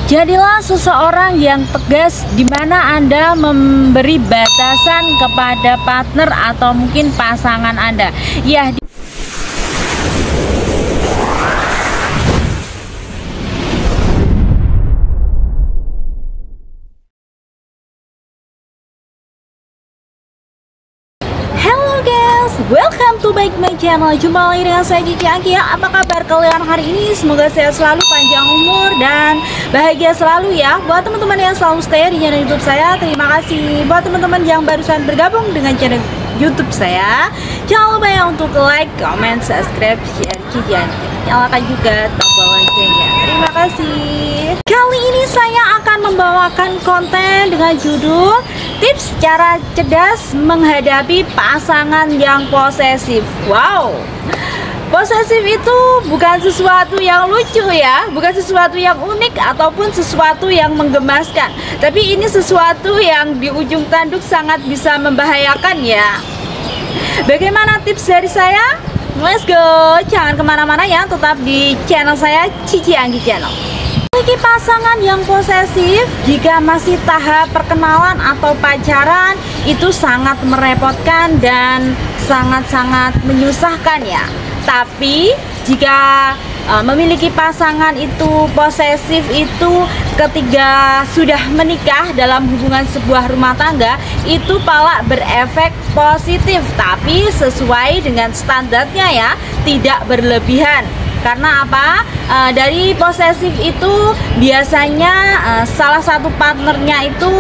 Jadilah seseorang yang tegas di mana Anda memberi batasan kepada partner atau mungkin pasangan Anda. Ya, welcome to back my channel. Jumpa lagi dengan saya Cici Angki ya. Apa kabar kalian hari ini? Semoga sehat selalu, panjang umur, dan bahagia selalu ya. Buat teman-teman yang selalu stay di channel YouTube saya, terima kasih. Buat teman-teman yang barusan bergabung dengan channel YouTube saya, jangan lupa ya untuk like, comment, subscribe, share Cici Angki. Nyalakan juga tombol loncengnya. Terima kasih. Kali ini saya akan membawakan konten dengan judul tips cara cerdas menghadapi pasangan yang posesif. Wow, posesif itu bukan sesuatu yang lucu ya, bukan sesuatu yang unik ataupun sesuatu yang menggemaskan, tapi ini sesuatu yang di ujung tanduk sangat bisa membahayakan ya. Bagaimana tips dari saya? Let's go, jangan kemana-mana ya, tetap di channel saya Cici Angki Channel. Memiliki pasangan yang posesif jika masih tahap perkenalan atau pacaran itu sangat merepotkan dan sangat-sangat menyusahkan ya. Tapi jika memiliki pasangan itu posesif itu ketika sudah menikah dalam hubungan sebuah rumah tangga itu malah berefek positif, tapi sesuai dengan standarnya ya, tidak berlebihan. Karena apa? Dari posesif itu biasanya salah satu partnernya itu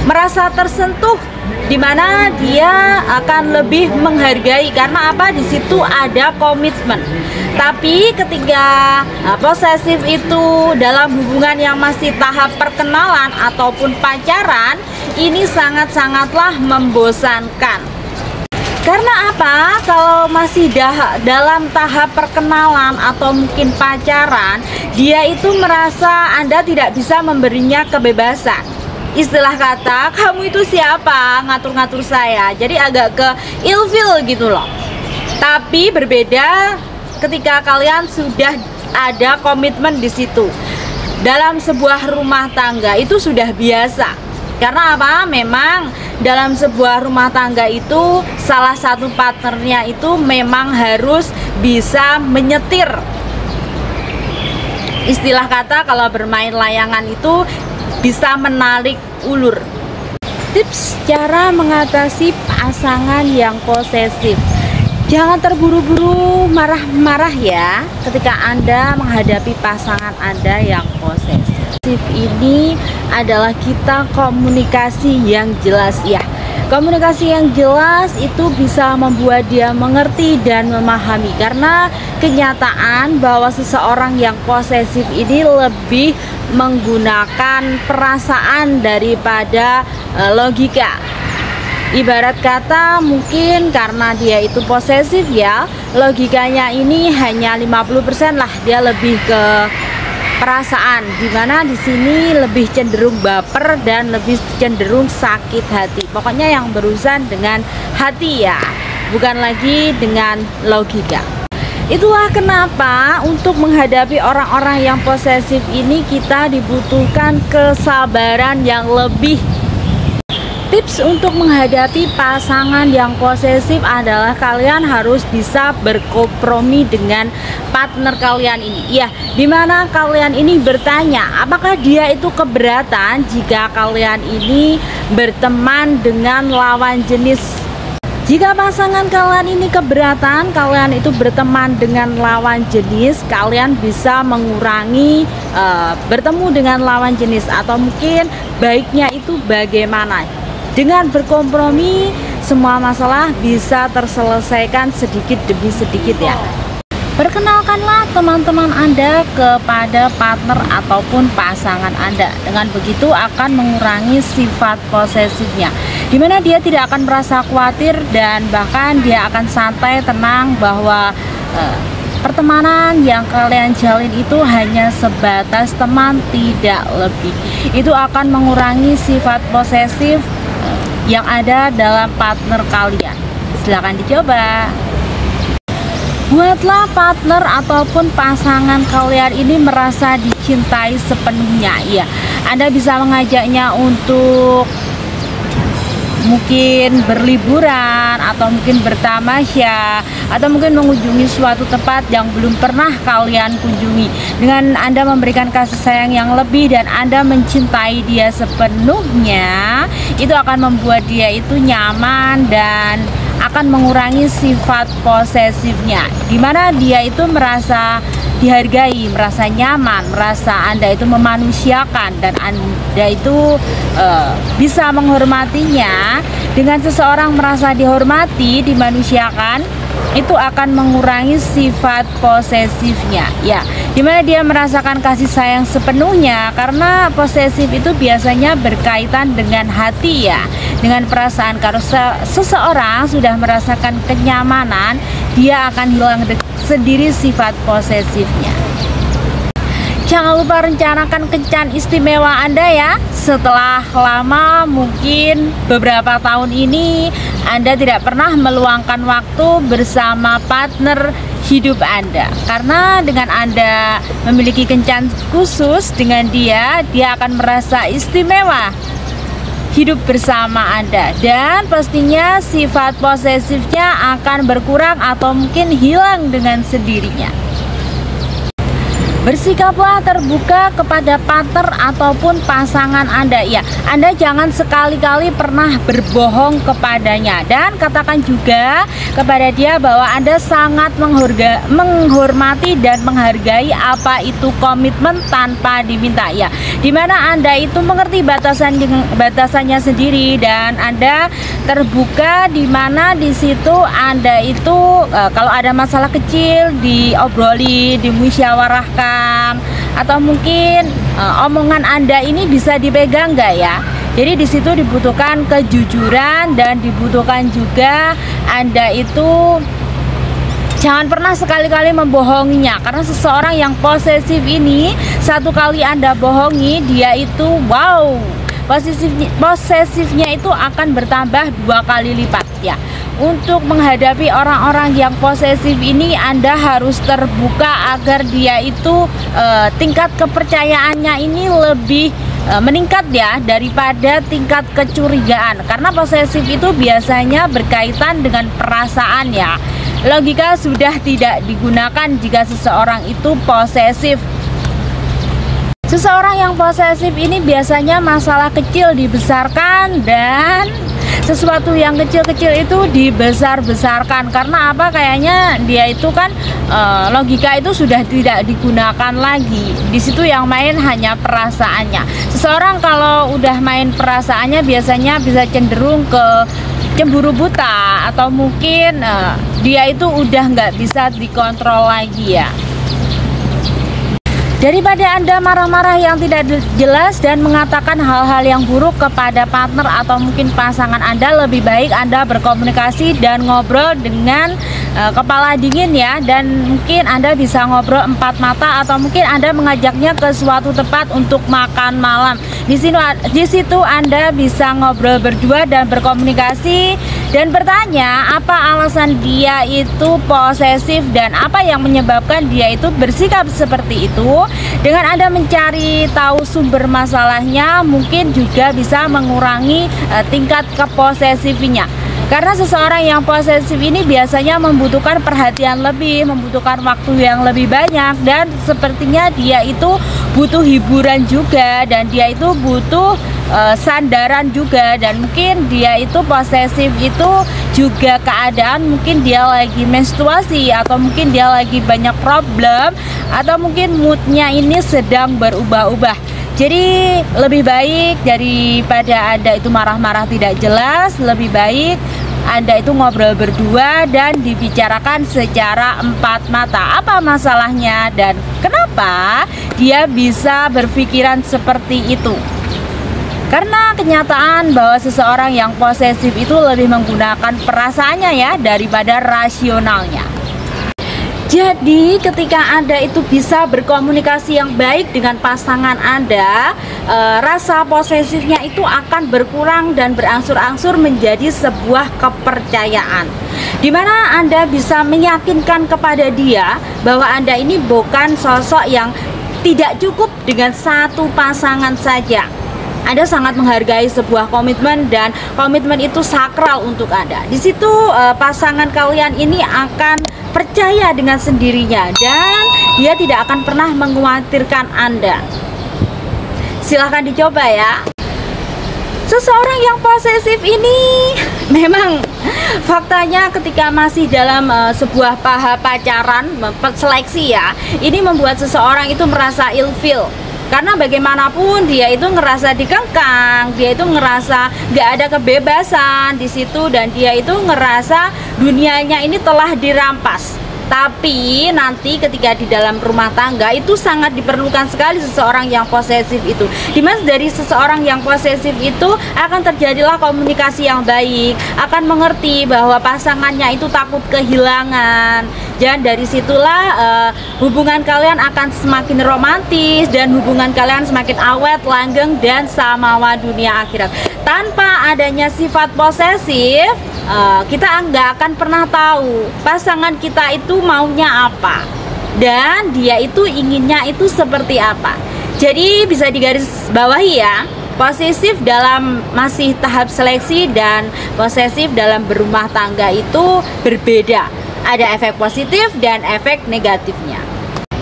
merasa tersentuh, dimana dia akan lebih menghargai. Karena apa? Di situ ada komitmen. Tapi ketika posesif itu dalam hubungan yang masih tahap perkenalan ataupun pacaran, ini sangat-sangatlah membosankan. Karena apa? Kalau masih dalam tahap perkenalan atau mungkin pacaran, dia itu merasa Anda tidak bisa memberinya kebebasan. Istilah kata, kamu itu siapa? Ngatur-ngatur saya. Jadi agak ke ilfil gitu loh. Tapi berbeda ketika kalian sudah ada komitmen di situ. Dalam sebuah rumah tangga itu sudah biasa. Karena apa? Memang dalam sebuah rumah tangga itu salah satu partnernya itu memang harus bisa menyetir. Istilah kata kalau bermain layangan itu bisa menarik ulur. Tips cara mengatasi pasangan yang posesif. Jangan terburu-buru marah-marah ya ketika Anda menghadapi pasangan Anda yang posesif. Ini adalah kita komunikasi yang jelas ya. Komunikasi yang jelas itu bisa membuat dia mengerti dan memahami. Karena kenyataan bahwa seseorang yang posesif ini lebih menggunakan perasaan daripada logika. Ibarat kata mungkin karena dia itu posesif ya, logikanya ini hanya 50% lah, dia lebih ke perasaan, dimana di sini lebih cenderung baper dan lebih cenderung sakit hati. Pokoknya yang berurusan dengan hati ya, bukan lagi dengan logika. Itulah kenapa untuk menghadapi orang-orang yang posesif ini kita dibutuhkan kesabaran yang lebih. Tips untuk menghadapi pasangan yang posesif adalah kalian harus bisa berkompromi dengan partner kalian ini. Ya, dimana kalian ini bertanya, apakah dia itu keberatan jika kalian ini berteman dengan lawan jenis. Jika pasangan kalian ini keberatan, kalian itu berteman dengan lawan jenis, kalian bisa mengurangi bertemu dengan lawan jenis, atau mungkin baiknya itu bagaimana? Dengan berkompromi, semua masalah bisa terselesaikan sedikit demi sedikit ya. Perkenalkanlah teman-teman Anda kepada partner ataupun pasangan Anda. Dengan begitu akan mengurangi sifat posesifnya, dimana dia tidak akan merasa khawatir dan bahkan dia akan santai, tenang bahwa pertemanan yang kalian jalin itu hanya sebatas teman, tidak lebih. Itu akan mengurangi sifat posesif yang ada dalam partner kalian. Silahkan dicoba. Buatlah partner ataupun pasangan kalian ini merasa dicintai sepenuhnya. Ya, Anda bisa mengajaknya untuk mungkin berliburan, atau mungkin bertamasya, atau mungkin mengunjungi suatu tempat yang belum pernah kalian kunjungi. Dengan Anda memberikan kasih sayang yang lebih dan Anda mencintai dia sepenuhnya, itu akan membuat dia itu nyaman dan akan mengurangi sifat posesifnya, dimana dia itu merasa dihargai, merasa nyaman, merasa Anda itu memanusiakan, dan Anda itu bisa menghormatinya. Dengan seseorang merasa dihormati, dimanusiakan, itu akan mengurangi sifat posesifnya, ya, dimana dia merasakan kasih sayang sepenuhnya. Karena posesif itu biasanya berkaitan dengan hati, ya, dengan perasaan. Kalau seseorang sudah merasakan kenyamanan, dia akan hilang sendiri sifat posesifnya. Jangan lupa rencanakan kencan istimewa Anda, ya. Setelah lama, mungkin beberapa tahun ini Anda tidak pernah meluangkan waktu bersama partner hidup Anda. Karena dengan Anda memiliki kencan khusus dengan dia akan merasa istimewa hidup bersama Anda, dan pastinya sifat posesifnya akan berkurang atau mungkin hilang dengan sendirinya. Bersikaplah terbuka kepada partner ataupun pasangan Anda, ya. Anda jangan sekali-kali pernah berbohong kepadanya, dan katakan juga kepada dia bahwa Anda sangat menghormati dan menghargai apa itu komitmen tanpa diminta, ya. Dimana Anda itu mengerti batasannya sendiri, dan Anda terbuka, dimana di situ Anda itu kalau ada masalah kecil diobroli, dimusyawarahkan, atau mungkin omongan Anda ini bisa dipegang nggak, ya. Jadi di situ dibutuhkan kejujuran, dan dibutuhkan juga Anda itu jangan pernah sekali-kali membohonginya. Karena seseorang yang posesif ini, satu kali Anda bohongi, dia itu wow, posesifnya itu akan bertambah 2 kali lipat, ya. Untuk menghadapi orang-orang yang posesif ini, Anda harus terbuka agar dia itu tingkat kepercayaannya ini lebih meningkat, ya, daripada tingkat kecurigaan. Karena posesif itu biasanya berkaitan dengan perasaan, ya. Logika sudah tidak digunakan jika seseorang itu posesif. Seseorang yang posesif ini biasanya masalah kecil dibesarkan, dan sesuatu yang kecil-kecil itu dibesar-besarkan. Karena apa? Kayaknya dia itu kan logika itu sudah tidak digunakan lagi. Di situ yang main hanya perasaannya. Seseorang kalau udah main perasaannya biasanya bisa cenderung ke cemburu buta, atau mungkin dia itu udah nggak bisa dikontrol lagi, ya. Daripada Anda marah-marah yang tidak jelas dan mengatakan hal-hal yang buruk kepada partner atau mungkin pasangan Anda, lebih baik Anda berkomunikasi dan ngobrol dengan kepala dingin, ya. Dan mungkin Anda bisa ngobrol 4 mata, atau mungkin Anda mengajaknya ke suatu tempat untuk makan malam. Di situ Anda bisa ngobrol berdua dan berkomunikasi dan bertanya apa alasan dia itu posesif dan apa yang menyebabkan dia itu bersikap seperti itu. Dengan Anda mencari tahu sumber masalahnya, mungkin juga bisa mengurangi tingkat keposesifinya. Karena seseorang yang posesif ini biasanya membutuhkan perhatian lebih, membutuhkan waktu yang lebih banyak, dan sepertinya dia itu butuh hiburan juga, dan dia itu butuh sandaran juga. Dan mungkin dia itu posesif itu juga keadaan mungkin dia lagi menstruasi, atau mungkin dia lagi banyak problem, atau mungkin moodnya ini sedang berubah-ubah. Jadi lebih baik daripada Anda itu marah-marah tidak jelas, lebih baik Anda itu ngobrol berdua dan dibicarakan secara 4 mata. Apa masalahnya dan kenapa dia bisa berpikiran seperti itu? Karena kenyataan bahwa seseorang yang posesif itu lebih menggunakan perasaannya, ya, daripada rasionalnya. Jadi ketika Anda itu bisa berkomunikasi yang baik dengan pasangan Anda, rasa posesifnya itu akan berkurang dan berangsur-angsur menjadi sebuah kepercayaan, dimana Anda bisa meyakinkan kepada dia bahwa Anda ini bukan sosok yang tidak cukup dengan satu pasangan saja. Anda sangat menghargai sebuah komitmen dan komitmen itu sakral untuk Anda. Di situ pasangan kalian ini akan percaya dengan sendirinya dan dia tidak akan pernah mengkhawatirkan Anda. Silahkan dicoba ya. Seseorang yang posesif ini memang faktanya ketika masih dalam sebuah tahap pacaran, seleksi ya, ini membuat seseorang itu merasa ilfeel. Karena bagaimanapun dia itu ngerasa dikengkang, dia itu ngerasa gak ada kebebasan di situ, dan dia itu ngerasa dunianya ini telah dirampas. Tapi nanti ketika di dalam rumah tangga itu sangat diperlukan sekali seseorang yang posesif itu. Dimana dari seseorang yang posesif itu akan terjadilah komunikasi yang baik, akan mengerti bahwa pasangannya itu takut kehilangan. Dan dari situlah hubungan kalian akan semakin romantis dan hubungan kalian semakin awet, langgeng, dan samawa dunia akhirat. Tanpa adanya sifat posesif, kita nggak akan pernah tahu pasangan kita itu maunya apa dan dia itu inginnya itu seperti apa. Jadi bisa digarisbawahi ya, posesif dalam masih tahap seleksi dan posesif dalam berumah tangga itu berbeda. Ada efek positif dan efek negatifnya.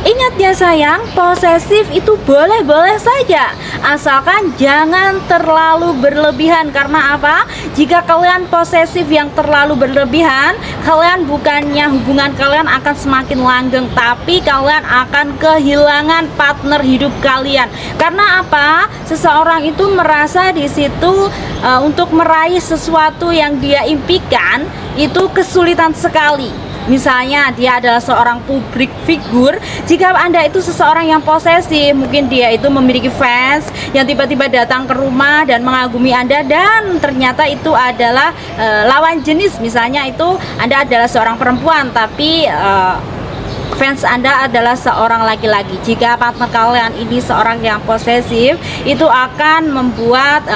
Ingat ya sayang, posesif itu boleh-boleh saja, asalkan jangan terlalu berlebihan. Karena apa? Jika kalian posesif yang terlalu berlebihan, kalian bukannya hubungan kalian akan semakin langgeng, tapi kalian akan kehilangan partner hidup kalian. Karena apa? Seseorang itu merasa di situ untuk meraih sesuatu yang dia impikan itu kesulitan sekali. Misalnya dia adalah seorang public figure. Jika Anda itu seseorang yang posesif, mungkin dia itu memiliki fans yang tiba-tiba datang ke rumah dan mengagumi Anda, dan ternyata itu adalah lawan jenis. Misalnya itu Anda adalah seorang perempuan, tapi fans Anda adalah seorang laki-laki. Jika partner kalian ini seorang yang posesif, itu akan membuat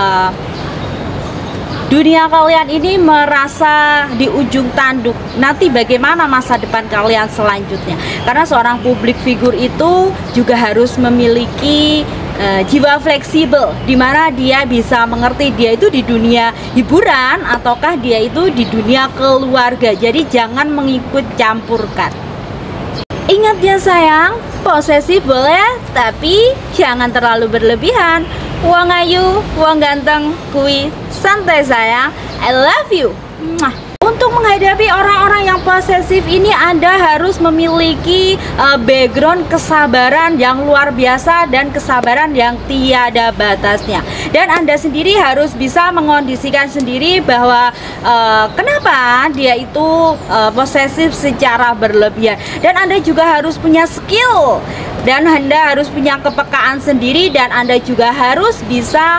dunia kalian ini merasa di ujung tanduk. Nanti bagaimana masa depan kalian selanjutnya? Karena seorang publik figur itu juga harus memiliki jiwa fleksibel, dimana dia bisa mengerti dia itu di dunia hiburan ataukah dia itu di dunia keluarga. Jadi jangan mengikut campurkan. Ingat ya sayang, posesif boleh, tapi jangan terlalu berlebihan. Wong ayu, wong ganteng, kui santai sayang, I love you. Untuk menghadapi orang-orang yang posesif ini, Anda harus memiliki background kesabaran yang luar biasa dan kesabaran yang tiada batasnya. Dan Anda sendiri harus bisa mengondisikan sendiri bahwa kenapa dia itu posesif secara berlebihan. Dan Anda juga harus punya skill, dan Anda harus punya kepekaan sendiri, dan Anda juga harus bisa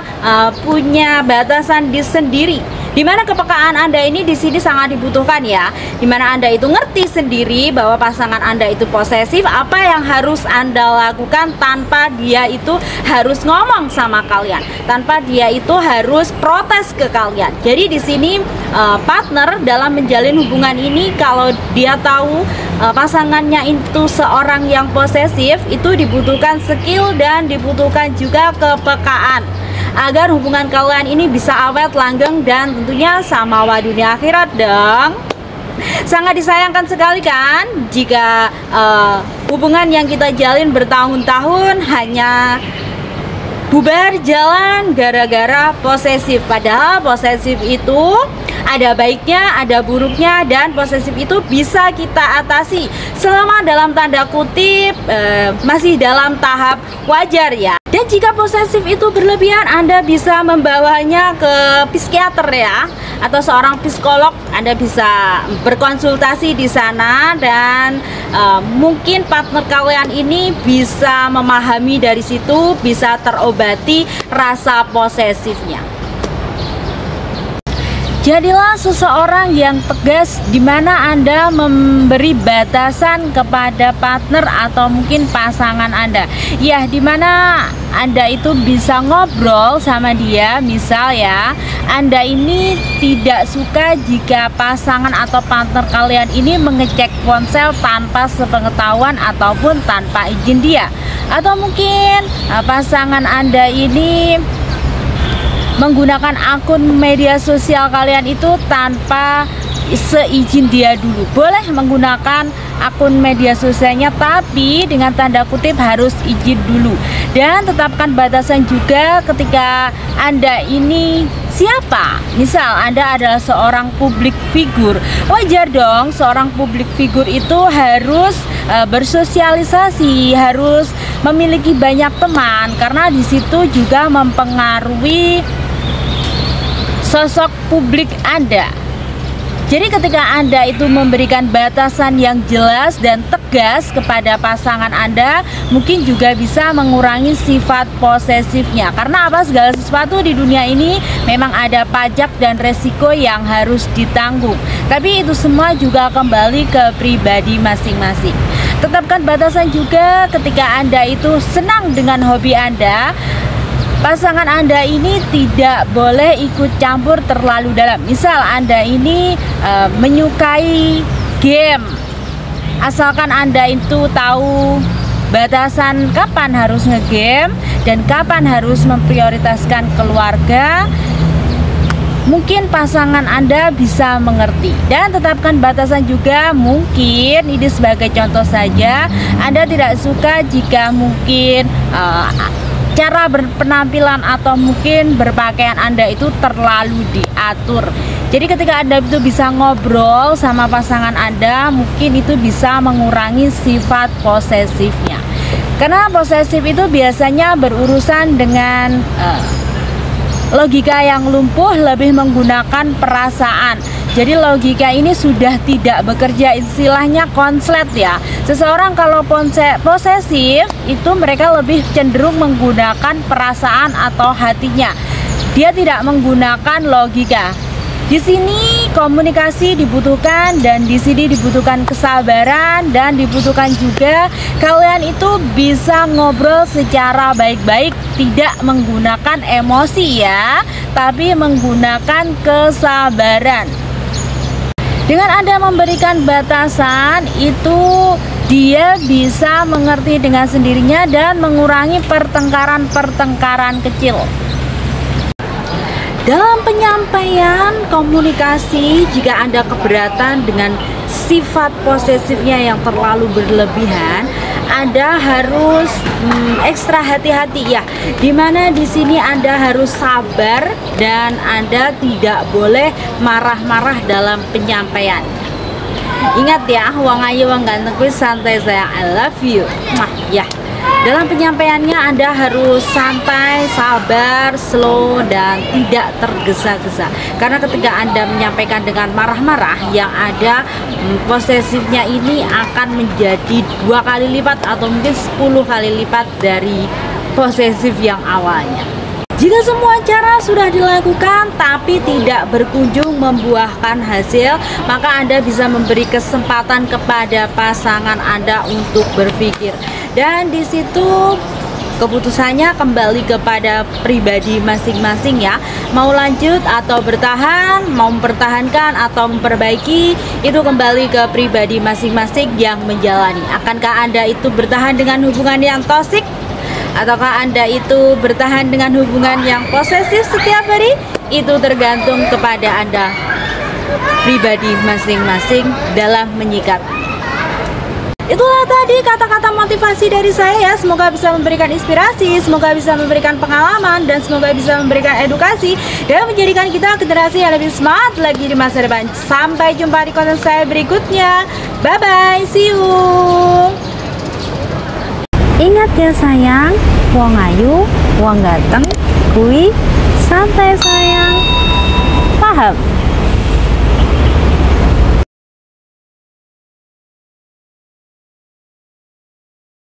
punya batasan diri sendiri. Dimana kepekaan Anda ini di sini sangat dibutuhkan ya. Dimana Anda itu ngerti sendiri bahwa pasangan Anda itu posesif, apa yang harus Anda lakukan tanpa dia itu harus ngomong sama kalian, tanpa dia itu harus protes ke kalian. Jadi di sini partner dalam menjalin hubungan ini, kalau dia tahu pasangannya itu seorang yang posesif, itu dibutuhkan skill dan dibutuhkan juga kepekaan agar hubungan kalian ini bisa awet, langgeng, dan tentunya samawa dunia akhirat dong. Sangat disayangkan sekali kan jika hubungan yang kita jalin bertahun-tahun hanya bubar jalan gara-gara posesif. Padahal posesif itu ada baiknya, ada buruknya, dan posesif itu bisa kita atasi selama dalam tanda kutip masih dalam tahap wajar ya. Dan jika posesif itu berlebihan, Anda bisa membawanya ke psikiater ya, atau seorang psikolog. Anda bisa berkonsultasi di sana, dan mungkin partner kalian ini bisa memahami dari situ, bisa terobati rasa posesifnya. Jadilah seseorang yang tegas di mana Anda memberi batasan kepada partner atau mungkin pasangan Anda. Ya, di mana Anda itu bisa ngobrol sama dia. Misal ya, Anda ini tidak suka jika pasangan atau partner kalian ini mengecek ponsel tanpa sepengetahuan ataupun tanpa izin dia. Atau mungkin pasangan Anda ini menggunakan akun media sosial kalian itu tanpa seizin dia dulu. Boleh menggunakan akun media sosialnya, tapi dengan tanda kutip harus izin dulu. Dan tetapkan batasan juga ketika Anda ini siapa. Misal Anda adalah seorang publik figur, wajar dong seorang publik figur itu harus bersosialisasi, harus memiliki banyak teman, karena di situ juga mempengaruhi sosok publik Anda. Jadi ketika Anda itu memberikan batasan yang jelas dan tegas kepada pasangan Anda, mungkin juga bisa mengurangi sifat posesifnya. Karena apa? Segala sesuatu di dunia ini memang ada pajak dan resiko yang harus ditanggung. Tapi itu semua juga kembali ke pribadi masing-masing. Tetapkan batasan juga ketika Anda itu senang dengan hobi Anda. Pasangan Anda ini tidak boleh ikut campur terlalu dalam. Misal Anda ini menyukai game, asalkan Anda itu tahu batasan kapan harus ngegame dan kapan harus memprioritaskan keluarga, mungkin pasangan Anda bisa mengerti. Dan tetapkan batasan juga, mungkin ini sebagai contoh saja, Anda tidak suka jika mungkin cara berpenampilan atau mungkin berpakaian Anda itu terlalu diatur. Jadi ketika Anda itu bisa ngobrol sama pasangan Anda, mungkin itu bisa mengurangi sifat posesifnya. Karena posesif itu biasanya berurusan dengan logika yang lumpuh, lebih menggunakan perasaan. Jadi logika ini sudah tidak bekerja, istilahnya konslet ya. Seseorang kalau posesif itu mereka lebih cenderung menggunakan perasaan atau hatinya. Dia tidak menggunakan logika. Di sini komunikasi dibutuhkan, dan di sini dibutuhkan kesabaran, dan dibutuhkan juga kalian itu bisa ngobrol secara baik-baik, tidak menggunakan emosi ya, tapi menggunakan kesabaran. Dengan Anda memberikan batasan itu, dia bisa mengerti dengan sendirinya dan mengurangi pertengkaran-pertengkaran kecil. Dalam penyampaian komunikasi, jika Anda keberatan dengan sifat posesifnya yang terlalu berlebihan, Anda harus ekstra hati-hati ya. Dimana di sini Anda harus sabar dan Anda tidak boleh marah-marah dalam penyampaian. Ingat ya, wong ayu wong ganteng kuwi santai sayang, I love you. Ya. Dalam penyampaiannya Anda harus santai, sabar, slow, dan tidak tergesa-gesa. Karena ketika Anda menyampaikan dengan marah-marah, yang ada posesifnya ini akan menjadi 2 kali lipat atau mungkin 10 kali lipat dari posesif yang awalnya. Jika semua cara sudah dilakukan tapi tidak berkunjung membuahkan hasil, maka Anda bisa memberi kesempatan kepada pasangan Anda untuk berpikir. Dan di situ keputusannya kembali kepada pribadi masing-masing ya. Mau lanjut atau bertahan, mau mempertahankan atau memperbaiki, itu kembali ke pribadi masing-masing yang menjalani. Akankah Anda itu bertahan dengan hubungan yang toksik? Ataukah Anda itu bertahan dengan hubungan yang posesif setiap hari? Itu tergantung kepada Anda pribadi masing-masing dalam menyikapi. Itulah tadi kata-kata motivasi dari saya ya. Semoga bisa memberikan inspirasi, semoga bisa memberikan pengalaman, dan semoga bisa memberikan edukasi dan menjadikan kita generasi yang lebih smart lagi di masa depan. Sampai jumpa di konten saya berikutnya. Bye bye, see you. Ingat ya sayang, wong ayu, wong ganteng, kui santai sayang.